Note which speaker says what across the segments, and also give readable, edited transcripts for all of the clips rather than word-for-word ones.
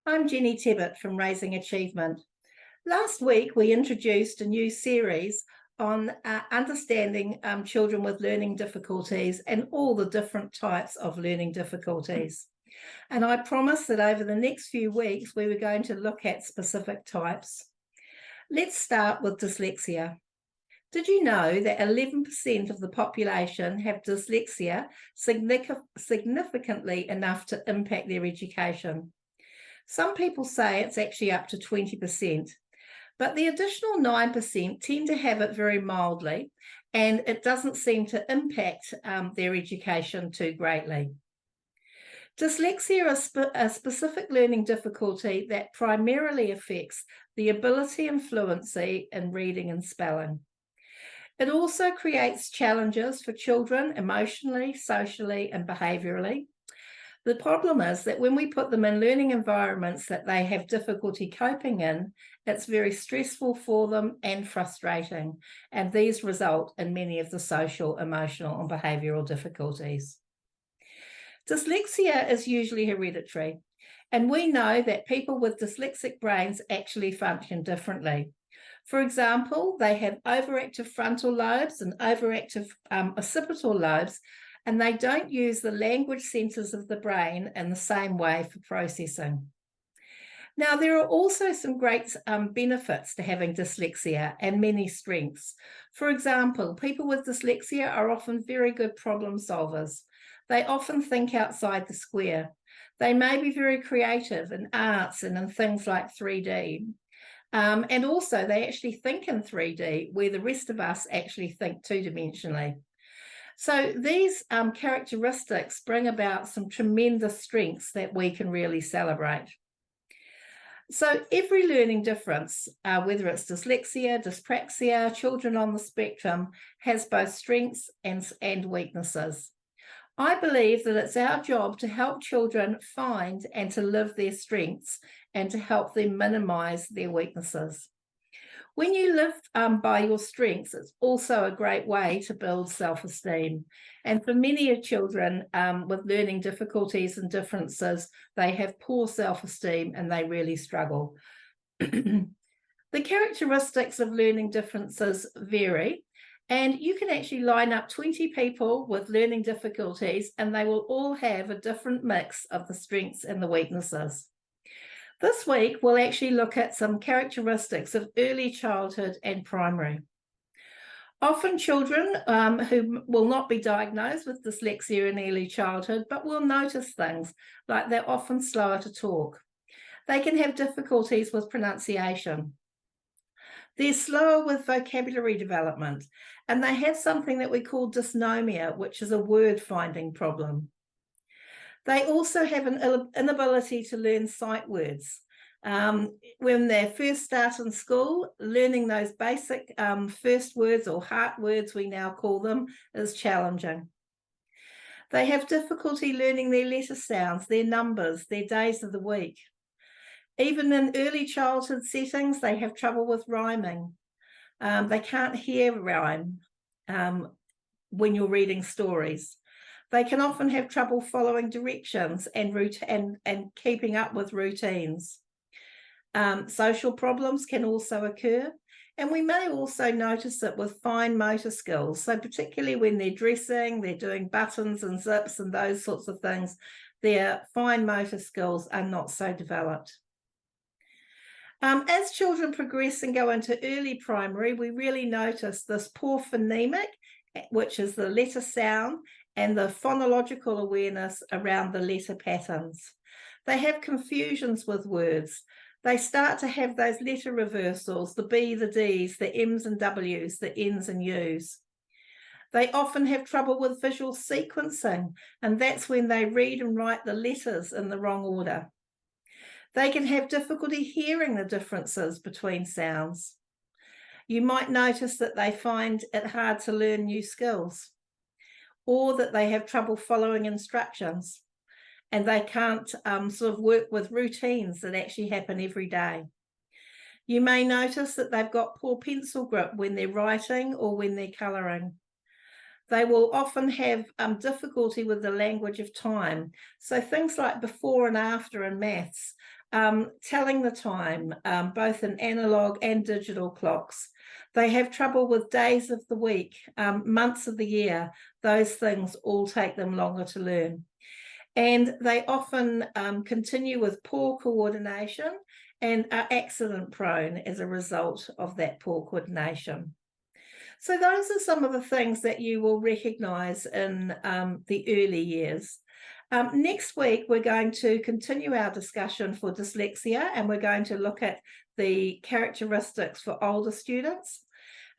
Speaker 1: I'm Jenny Tibbett from Raising Achievement. Last week, we introduced a new series on understanding children with learning difficulties and all the different types of learning difficulties. And I promised that over the next few weeks, we were going to look at specific types. Let's start with dyslexia. Did you know that 11% of the population have dyslexia significantly enough to impact their education? Some people say it's actually up to 20%, but the additional 9% tend to have it very mildly, and it doesn't seem to impact their education too greatly. Dyslexia is a specific learning difficulty that primarily affects the ability and fluency in reading and spelling. It also creates challenges for children emotionally, socially, and behaviourally. The problem is that when we put them in learning environments that they have difficulty coping in, it's very stressful for them and frustrating, and these result in many of the social, emotional, and behavioural difficulties. Dyslexia is usually hereditary, and we know that people with dyslexic brains actually function differently. For example, they have overactive frontal lobes and overactive occipital lobes, and they don't use the language centres of the brain in the same way for processing. Now, there are also some great benefits to having dyslexia and many strengths. For example, people with dyslexia are often very good problem solvers. They often think outside the square. They may be very creative in arts and in things like 3D. And also they actually think in 3D, where the rest of us actually think two-dimensionally. So these characteristics bring about some tremendous strengths that we can really celebrate. So every learning difference, whether it's dyslexia, dyspraxia, children on the spectrum, has both strengths and weaknesses. I believe that it's our job to help children find and to live their strengths and to help them minimise their weaknesses. When you live by your strengths, it's also a great way to build self-esteem. And for many children with learning difficulties and differences, they have poor self-esteem and they really struggle. The characteristics of learning differences vary, and you can actually line up 20 people with learning difficulties and they will all have a different mix of the strengths and the weaknesses. This week, we'll actually look at some characteristics of early childhood and primary. Often children who will not be diagnosed with dyslexia in early childhood, but will notice things like they're often slower to talk. They can have difficulties with pronunciation. They're slower with vocabulary development, and they have something that we call dysnomia, which is a word-finding problem. They also have an inability to learn sight words. When they first start in school, learning those basic first words or heart words, we now call them, is challenging. They have difficulty learning their letter sounds, their numbers, their days of the week. Even in early childhood settings, they have trouble with rhyming. They can't hear rhyme when you're reading stories. They can often have trouble following directions and keeping up with routines. Social problems can also occur, and we may also notice it with fine motor skills. So particularly when they're dressing, they're doing buttons and zips and those sorts of things, their fine motor skills are not so developed. As children progress and go into early primary, we really notice this poor phonemic, which is the letter sound, and the phonological awareness around the letter patterns. They have confusions with words. They start to have those letter reversals, the B, the Ds, the Ms and Ws, the Ns and Us. They often have trouble with visual sequencing, and that's when they read and write the letters in the wrong order. They can have difficulty hearing the differences between sounds. You might notice that they find it hard to learn new skills, or that they have trouble following instructions and they can't sort of work with routines that actually happen every day. You may notice that they've got poor pencil grip when they're writing or when they're colouring. They will often have difficulty with the language of time. So things like before and after in maths telling the time, both in analog and digital clocks. They have trouble with days of the week, months of the year. Those things all take them longer to learn. And they often continue with poor coordination and are accident prone as a result of that poor coordination. So those are some of the things that you will recognise in the early years. Next week, we're going to continue our discussion for dyslexia, and we're going to look at the characteristics for older students.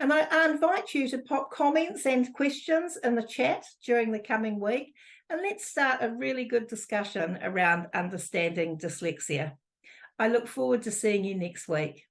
Speaker 1: And I invite you to pop comments and questions in the chat during the coming week, and let's start a really good discussion around understanding dyslexia. I look forward to seeing you next week.